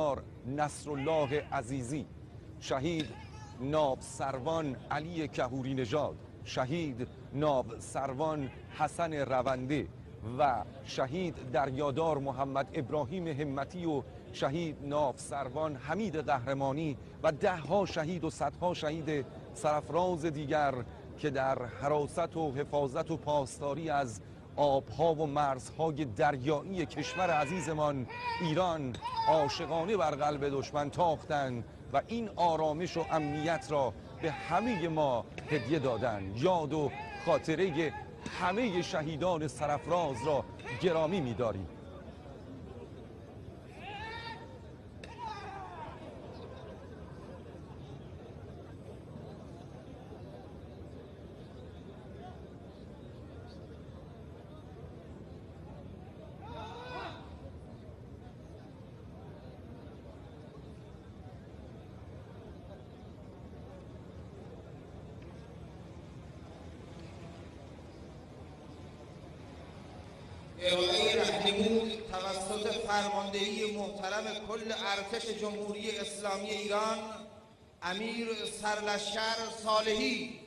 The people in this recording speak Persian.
سردار نصرالله عزیزی، شهید ناب سروان علی کهوری نژاد، شهید ناب سروان حسن رونده و شهید دریادار محمد ابراهیم همتی و شهید ناب سروان حمید قهرمانی و دهها شهید و صدها شهید سرفراز دیگر که در حراست و حفاظت و پاسداری از آبها و مرزهای دریایی کشور عزیزمان ایران عاشقانه بر قلب دشمن تاختند و این آرامش و امنیت را به همه ما هدیه دادند. یاد و خاطره همه شهیدان سرفراز را گرامی می‌داریم. ارائه رهنمود توسط فرماندهی محترم کل ارتش جمهوری اسلامی ایران امیر سرلشکر صالحی